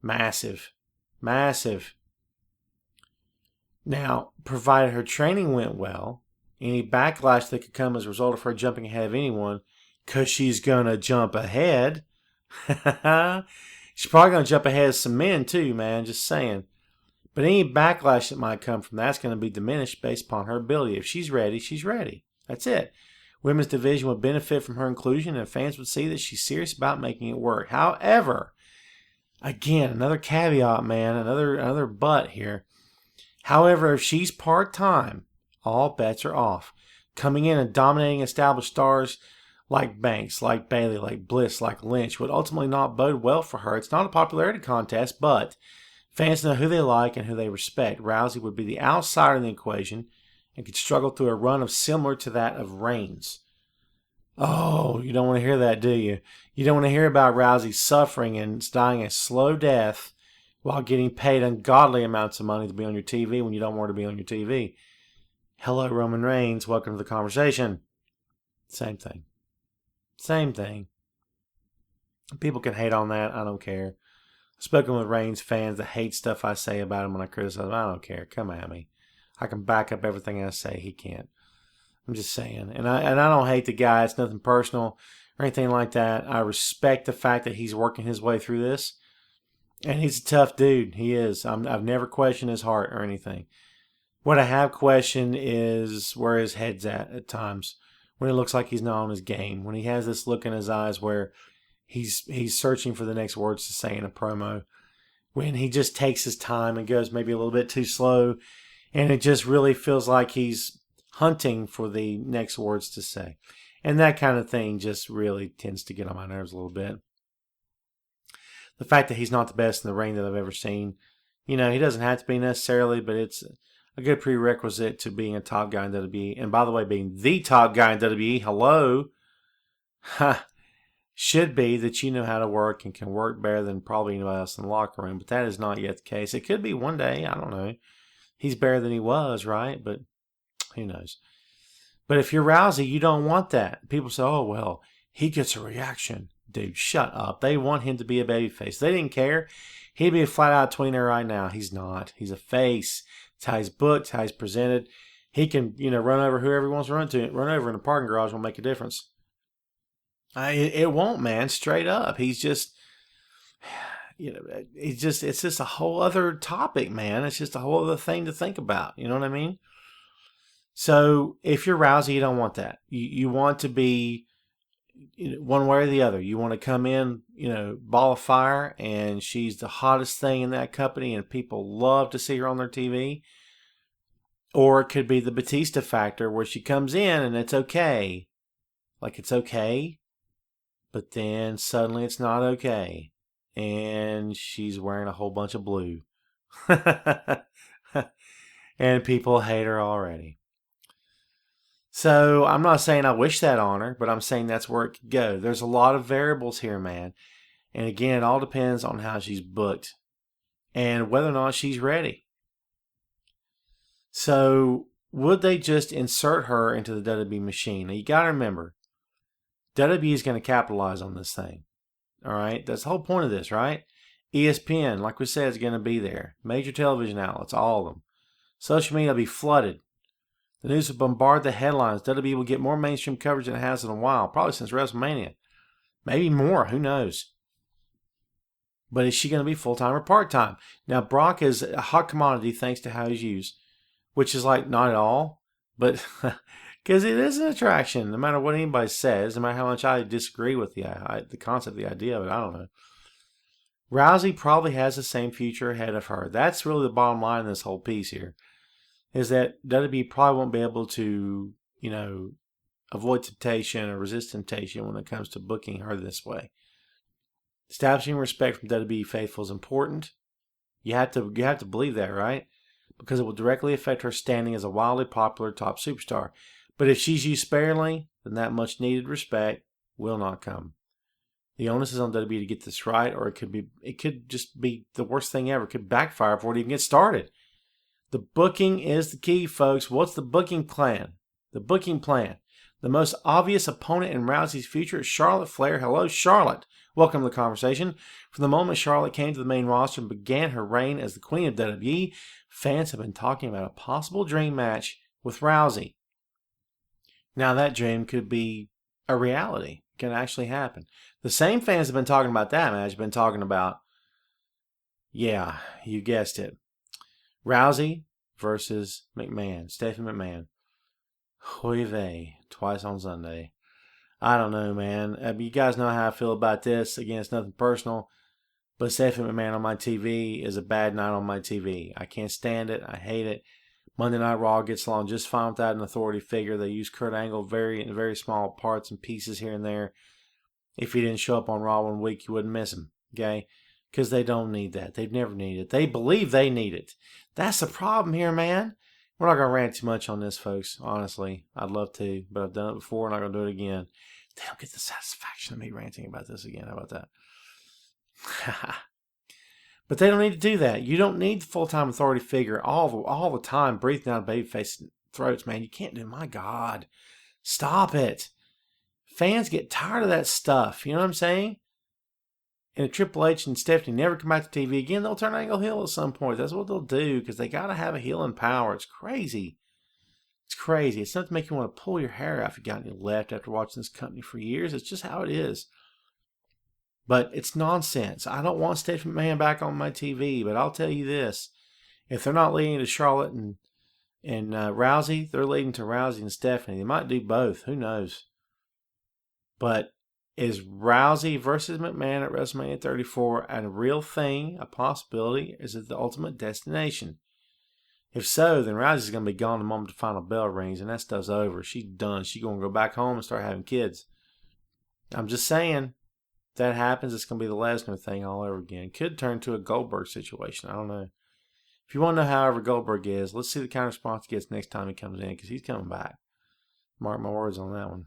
Massive. Now, provided her training went well, any backlash that could come as a result of her jumping ahead of anyone, because she's going to jump ahead. She's probably going to jump ahead of some men too, man, just saying. But any backlash that might come from that's going to be diminished based upon her ability. If she's ready, she's ready. That's it. Women's division would benefit from her inclusion, and fans would see that she's serious about making it work. However, again, another caveat, man, another but here. However, if she's part-time, all bets are off. Coming in and dominating established stars like Banks, like Bailey, like Bliss, like Lynch would ultimately not bode well for her. It's not a popularity contest, but fans know who they like and who they respect. Rousey would be the outsider in the equation and could struggle through a run of similar to that of Reigns. Oh, you don't want to hear that, do you? You don't want to hear about Rousey suffering and dying a slow death while getting paid ungodly amounts of money to be on your TV when you don't want to be on your TV. Hello, Roman Reigns. Welcome to the conversation. Same thing. Same thing. People can hate on that. I don't care. I've spoken with Reigns fans that hate stuff I say about him when I criticize him. I don't care. Come at me. I can back up everything I say. He can't. I'm just saying. And I don't hate the guy. It's nothing personal or anything like that. I respect the fact that he's working his way through this. And he's a tough dude. He is. I've never questioned his heart or anything. What I have questioned is where his head's at times. When it looks like he's not on his game. When he has this look in his eyes where he's searching for the next words to say in a promo. When he just takes his time and goes maybe a little bit too slow. And it just really feels like he's hunting for the next words to say. And that kind of thing just really tends to get on my nerves a little bit. The fact that he's not the best in the ring that I've ever seen. He doesn't have to be necessarily, but it's a good prerequisite to being a top guy in WWE. And by the way, being the top guy in WWE, hello, should be that you know how to work and can work better than probably anybody else in the locker room. But that is not yet the case. It could be one day. I don't know. He's better than he was, right? But who knows? But if you're Rousey, you don't want that. People say, oh, well, he gets a reaction. Dude, shut up. They want him to be a babyface. They didn't care. He'd be a flat-out tweener right now. He's not. He's a face. It's how he's booked, how he's presented. He can, run over whoever he wants to run to. Run over in a parking garage won't make a difference. It won't, man. Straight up. He's just, it's just a whole other topic, man. It's just a whole other thing to think about. You know what I mean? So if you're Rousey, you don't want that. You want to be one way or the other. You want to come in, ball of fire, and she's the hottest thing in that company, and people love to see her on their TV. Or it could be the Batista factor, where she comes in and it's okay. Like it's okay, but then suddenly it's not okay. And she's wearing a whole bunch of blue. And people hate her already. So I'm not saying I wish that on her, but I'm saying that's where it could go. There's a lot of variables here, man. And again, it all depends on how she's booked and whether or not she's ready. So would they just insert her into the WWE machine? Now you got to remember, WWE is going to capitalize on this thing. All right? That's the whole point of this, right? ESPN, like we said, is going to be there. Major television outlets, all of them. Social media will be flooded. The news will bombard the headlines. WWE will get more mainstream coverage than it has in a while, probably since WrestleMania. Maybe more, who knows? But is she going to be full-time or part-time? Now, Brock is a hot commodity thanks to how he's used, which is like not at all, but because it is an attraction, no matter what anybody says, no matter how much I disagree with the concept, the idea of it, I don't know. Rousey probably has the same future ahead of her. That's really the bottom line in this whole piece here. Is that WWE probably won't be able to, avoid temptation or resist temptation when it comes to booking her this way. Establishing respect from WWE faithful is important. You have to believe that, right? Because it will directly affect her standing as a wildly popular top superstar. But if she's used sparingly, then that much needed respect will not come. The onus is on WWE to get this right, or it could just be the worst thing ever. It could backfire before it even gets started. The booking is the key, folks. What's the booking plan? The booking plan. The most obvious opponent in Rousey's future is Charlotte Flair. Hello, Charlotte. Welcome to the conversation. From the moment Charlotte came to the main roster and began her reign as the queen of WWE, fans have been talking about a possible dream match with Rousey. Now that dream could be a reality. It can actually happen. The same fans have been talking about that match, have been talking about, yeah, you guessed it, Rousey versus McMahon, Stephanie McMahon. Oy vey, twice on Sunday. I don't know, man. You guys know how I feel about this. Again, it's nothing personal. But Stephanie McMahon on my TV is a bad night on my TV. I can't stand it. I hate it. Monday Night Raw gets along just fine without an authority figure. They use Kurt Angle in very small parts and pieces here and there. If he didn't show up on Raw one week, you wouldn't miss him, okay? Because they don't need that. They've never needed it. They believe they need it. That's the problem here, man. We're not going to rant too much on this, folks. Honestly, I'd love to, but I've done it before. I'm not going to do it again. They don't get the satisfaction of me ranting about this again. How about that? But they don't need to do that. You don't need the full-time authority figure all the time breathing down babyface throats, man. You can't do. My God, stop it. Fans get tired of that stuff. You know what I'm saying? And if Triple H and Stephanie never come back to TV again, they'll turn Angle heel at some point. That's what they'll do because they got to have a healing power. It's crazy. It's crazy. It's not to make you want to pull your hair out if you got any left after watching this company for years. It's just how it is. But it's nonsense. I don't want Stephanie McMahon back on my TV, but I'll tell you this. If they're not leading to Charlotte and Rousey, they're leading to Rousey and Stephanie. They might do both. Who knows? But is Rousey versus McMahon at WrestleMania 34 a real thing, a possibility? Is it the ultimate destination? If so, then Rousey's going to be gone the moment the final bell rings, and that stuff's over. She's done. She's going to go back home and start having kids. I'm just saying, if that happens, it's going to be the Lesnar thing all over again. Could turn to a Goldberg situation. I don't know. If you want to know however Goldberg is, let's see the kind of response he gets next time he comes in, because he's coming back. Mark my words on that one.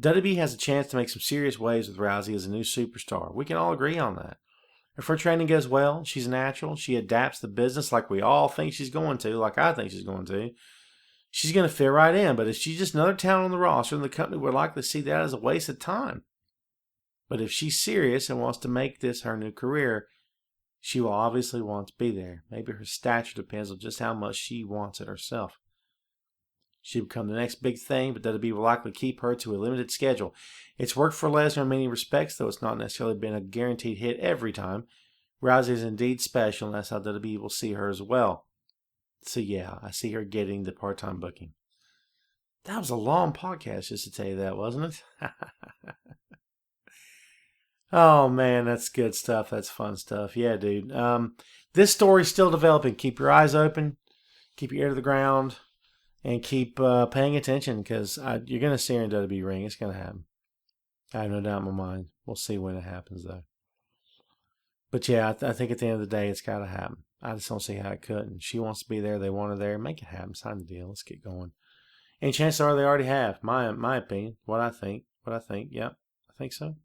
WWE has a chance to make some serious waves with Rousey as a new superstar. We can all agree on that. If her training goes well, she's natural, she adapts the business like we all think she's going to, like I think she's going to, she's going to fit right in. But if she's just another talent on the roster, then the company would likely see that as a waste of time. But if she's serious and wants to make this her new career, she will obviously want to be there. Maybe her stature depends on just how much she wants it herself. She'll become the next big thing, but WWE will likely keep her to a limited schedule. It's worked for Lesnar in many respects, though it's not necessarily been a guaranteed hit every time. Rousey is indeed special, and that's how WWE will see her as well. So yeah, I see her getting the part-time booking. That was a long podcast just to tell you that, wasn't it? Oh man, that's good stuff. That's fun stuff. Yeah, dude. This story's still developing. Keep your eyes open. Keep your ear to the ground. And keep paying attention because you're going to see her in WWE ring. It's going to happen. I have no doubt in my mind. We'll see when it happens, though. But yeah, I think at the end of the day, it's got to happen. I just don't see how it couldn't. She wants to be there. They want her there. Make it happen. Sign the deal. Let's get going. And chances are they already have. My opinion. What I think. Yep, I think so.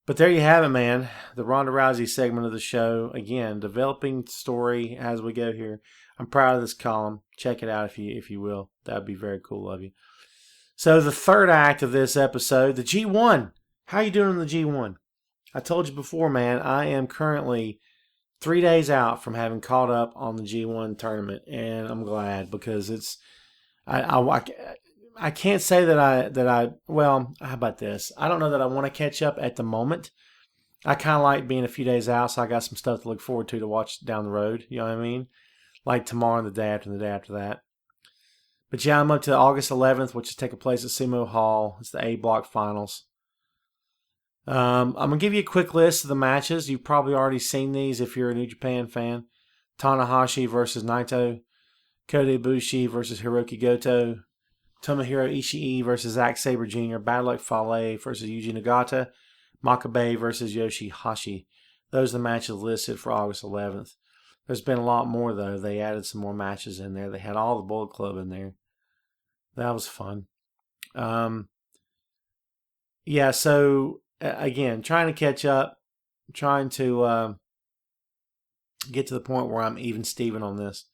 But there you have it, man. The Ronda Rousey segment of the show. Again, developing story as we go here. I'm proud of this column. Check it out if you will. That would be very cool of you. So the third act of this episode, the G1. How are you doing in the G1? I told you before, man, I am currently 3 days out from having caught up on the G1 tournament, and I'm glad because it's I can't say that I well, how about this? I don't know that I want to catch up at the moment. I kind of like being a few days out, so I got some stuff to look forward to watch down the road. You know what I mean? Like tomorrow and the day after and the day after that. But yeah, I'm up to August 11th, which is taking place at Sumo Hall. It's the A Block Finals. I'm going to give you a quick list of the matches. You've probably already seen these if you're a New Japan fan. Tanahashi versus Naito. Kota Ibushi versus Hiroki Goto. Tomohiro Ishii versus Zack Sabre Jr. Bad Luck Fale versus Yuji Nagata. Makabe versus Yoshihashi. Those are the matches listed for August 11th. There's been a lot more, though. They added some more matches in there. They had all the Bullet Club in there. That was fun. Yeah, so, again, trying to catch up. Trying to get to the point where I'm even Steven on this.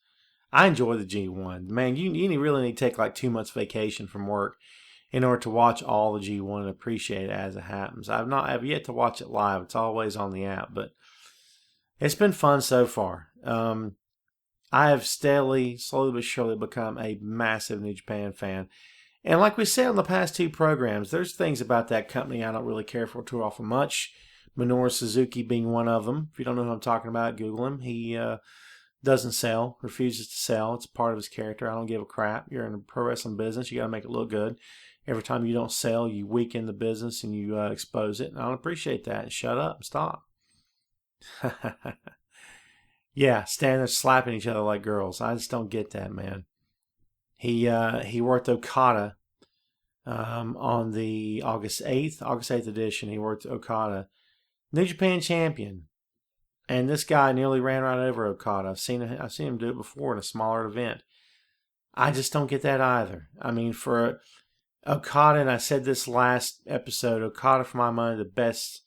I enjoy the G1. Man, you really need to take like 2 months vacation from work in order to watch all the G1 and appreciate it as it happens. I've yet to watch it live. It's always on the app, but it's been fun so far. I have slowly but surely become a massive New Japan fan. And like we said on the past 2 programs, there's things about that company I don't really care for too often much. Minoru Suzuki being one of them. If you don't know who I'm talking about, Google him. He doesn't sell, refuses to sell. It's a part of his character. I don't give a crap. You're in a pro wrestling business. You got to make it look good. Every time you don't sell, you weaken the business and you expose it. And I don't appreciate that. Shut up and stop. Yeah, standing there slapping each other like girls. I just don't get that, man. He worked Okada on the August 8th edition. He worked Okada, New Japan champion, and this guy nearly ran right over Okada. I've seen him do it before in a smaller event. I just don't get that either. I mean, for Okada, and I said this last episode, Okada, for my money, the best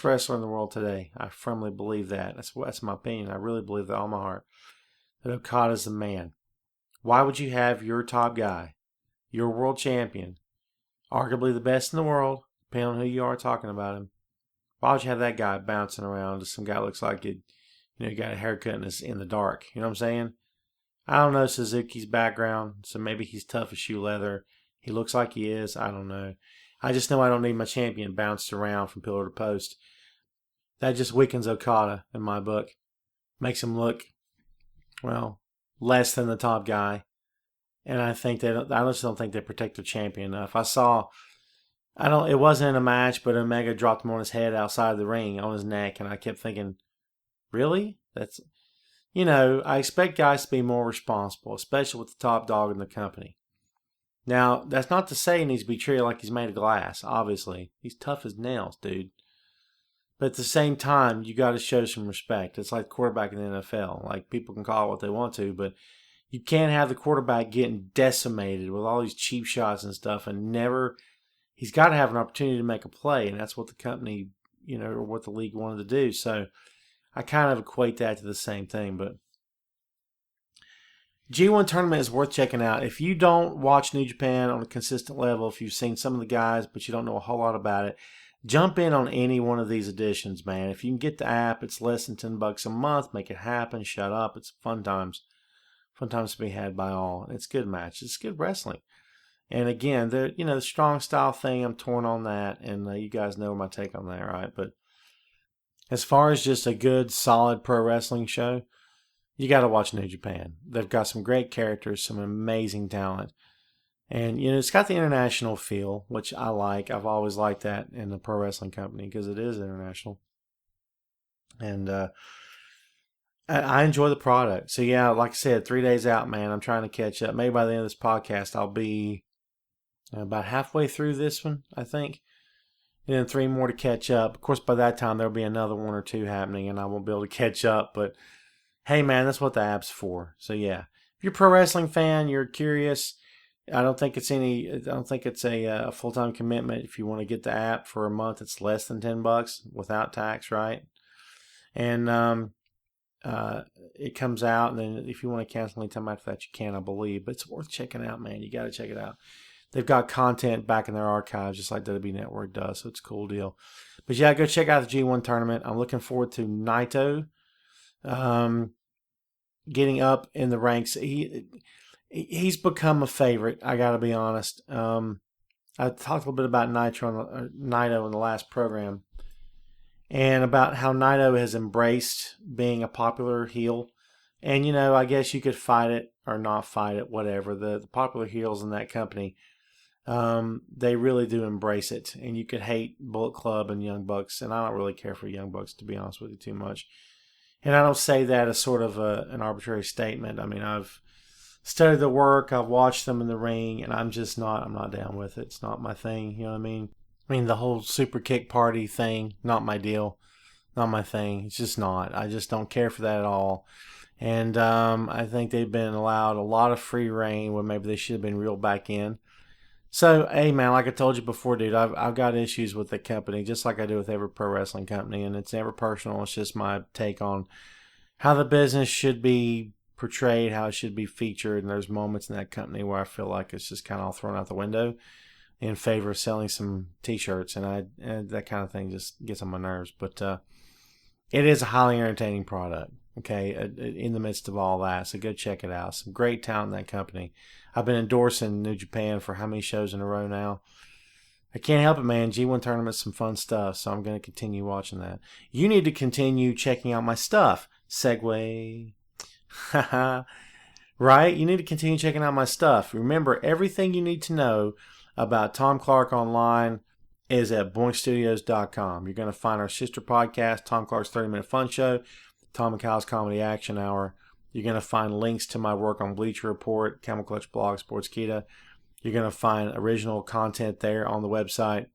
wrestler in the world today. I firmly believe that. That's my opinion. I really believe that all my heart. That Okada's the man. Why would you have your top guy, your world champion, arguably the best in the world, depending on who you are talking about him? Why would you have that guy bouncing around? Just some guy that looks like he got a haircut and is in the dark. You know what I'm saying? I don't know Suzuki's background, so maybe he's tough as shoe leather. He looks like he is. I don't know. I just know I don't need my champion bounced around from pillar to post. That just weakens Okada in my book. Makes him look, well, less than the top guy. And I just don't think they protect their champion enough. It wasn't in a match, but Omega dropped him on his head outside the ring, on his neck, and I kept thinking, really? I expect guys to be more responsible, especially with the top dog in the company. Now, that's not to say he needs to be treated like he's made of glass, obviously. He's tough as nails, dude. But at the same time, you got to show some respect. It's like the quarterback in the NFL. Like, people can call it what they want to, but you can't have the quarterback getting decimated with all these cheap shots and stuff and he's got to have an opportunity to make a play, and that's what the company, or what the league wanted to do. So I kind of equate that to the same thing, but G1 tournament is worth checking out. If you don't watch New Japan on a consistent level, if you've seen some of the guys but you don't know a whole lot about it, jump in on any one of these editions, man. If you can get the app, it's less than $10 a month. Make it happen. Shut up. It's fun times. Fun times to be had by all. It's good matches. It's good wrestling. And again, the strong style thing, I'm torn on that, and you guys know my take on that, right? But as far as just a good, solid pro wrestling show, you got to watch New Japan. They've got some great characters, some amazing talent. And, it's got the international feel, which I like. I've always liked that in the pro wrestling company because it is international. And I enjoy the product. So, yeah, like I said, 3 days out, man. I'm trying to catch up. Maybe by the end of this podcast, I'll be about halfway through this one, I think. And then 3 more to catch up. Of course, by that time, there'll be another 1 or 2 happening, and I won't be able to catch up. But hey, man, that's what the app's for. So, yeah. If you're a pro wrestling fan, you're curious, I don't think it's a full-time commitment. If you want to get the app for a month, it's less than $10 without tax, right? And it comes out, and then if you want to cancel any time after that, you can, I believe. But it's worth checking out, man. You got to check it out. They've got content back in their archives, just like WWE Network does, so it's a cool deal. But yeah, go check out the G1 tournament. I'm looking forward to Naito getting up in the ranks. He's become a favorite, I got to be honest. I talked a little bit about Naito in the last program, and about how Naito has embraced being a popular heel. And, I guess you could fight it or not fight it, whatever. The popular heels in that company, they really do embrace it. And you could hate Bullet Club and Young Bucks, and I don't really care for Young Bucks, to be honest with you, too much. And I don't say that as sort of an arbitrary statement. I mean, I've studied the work, I've watched them in the ring, and I'm not down with it. It's not my thing, you know what I mean? I mean, the whole super kick party thing, not my deal, not my thing. It's just not. I just don't care for that at all. And I think they've been allowed a lot of free reign when maybe they should have been reeled back in. So, hey, man, like I told you before, dude, I've got issues with the company, just like I do with every pro wrestling company, and it's never personal. It's just my take on how the business should be portrayed, how it should be featured, and there's moments in that company where I feel like it's just kind of all thrown out the window in favor of selling some T-shirts, and that kind of thing just gets on my nerves. But it is a highly entertaining product, okay, in the midst of all that, so go check it out. Some great talent in that company. I've been endorsing New Japan for how many shows in a row now? I can't help it, man. G1 tournament's some fun stuff, so I'm going to continue watching that. You need to continue checking out my stuff. Segway. Right? You need to continue checking out my stuff. Remember, everything you need to know about Tom Clark Online is at boinkstudios.com. You're going to find our sister podcast, Tom Clark's 30-Minute Fun Show. Tom and Kyle's Comedy Action Hour. You're going to find links to my work on Bleacher Report, Camel Clutch Blog, Sportskeeda. You're going to find original content there on the website.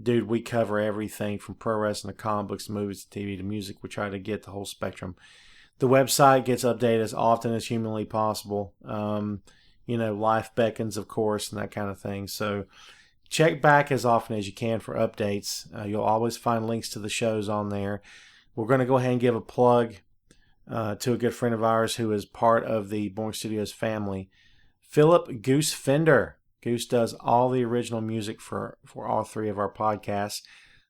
Dude, we cover everything from pro wrestling to comic books to movies to TV to music. We try to get the whole spectrum. The website gets updated as often as humanly possible. Life beckons, of course, and that kind of thing. So check back as often as you can for updates. You'll always find links to the shows on there. We're going to go ahead and give a plug to a good friend of ours who is part of the Boink Studios family, Philip Goose Fender. Goose does all the original music for all three of our podcasts.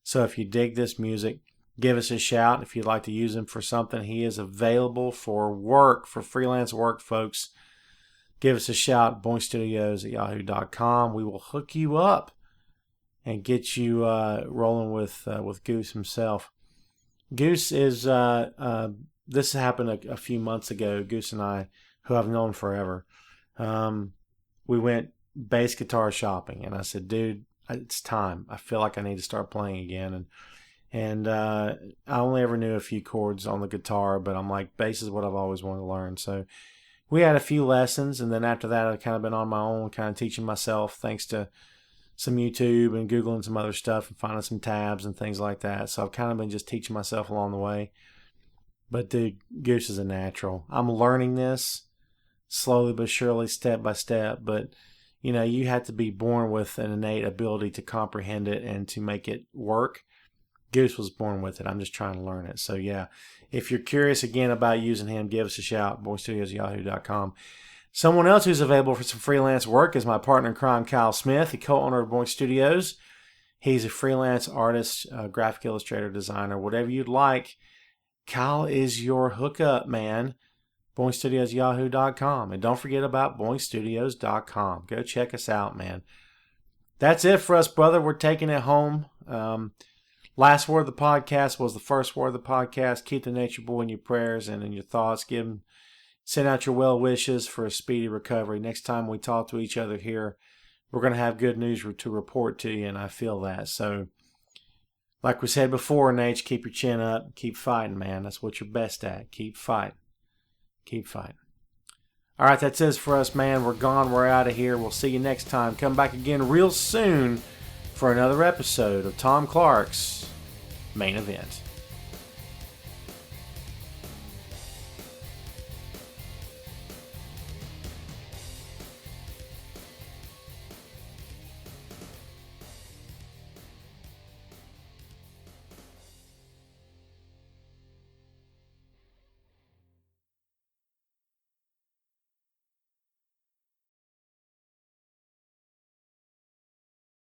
So if you dig this music, give us a shout. If you'd like to use him for something, he is available for work, for freelance work, folks. Give us a shout, boinkstudios@yahoo.com. We will hook you up and get you rolling with Goose himself. Goose is, this happened a few months ago. Goose and I, who I've known forever, we went bass guitar shopping, and I said, dude, it's time. I feel like I need to start playing again. And I only ever knew a few chords on the guitar, but I'm like, bass is what I've always wanted to learn. So we had a few lessons, and then after that, I've kind of been on my own, kind of teaching myself, thanks to some YouTube and Googling some other stuff and finding some tabs and things like that. So I've kind of been just teaching myself along the way. But dude, Goose is a natural. I'm learning this slowly but surely, step by step, but you have to be born with an innate ability to comprehend it and to make it work. Goose was born with it. I'm just trying to learn it. So yeah, if you're curious again about using him, give us a shout, boinkstudios@yahoo.com. Someone else who's available for some freelance work is my partner in crime, Kyle Smith, the co-owner of Boink Studios. He's a freelance artist, graphic illustrator, designer, whatever you'd like. Kyle is your hookup, man. boinkstudios@yahoo.com. And don't forget about boinkstudios.com. Go check us out, man. That's it for us, brother. We're taking it home. Last word of the podcast was the first word of the podcast. Keep the Nature Boy in your prayers and in your thoughts. Send out your well wishes for a speedy recovery. Next time we talk to each other here, we're going to have good news to report to you, and I feel that. So, like we said before, Nate, keep your chin up. Keep fighting, man. That's what you're best at. Keep fighting. Keep fighting. All right, that's it for us, man. We're gone. We're out of here. We'll see you next time. Come back again real soon for another episode of Tom Clark's Main Event.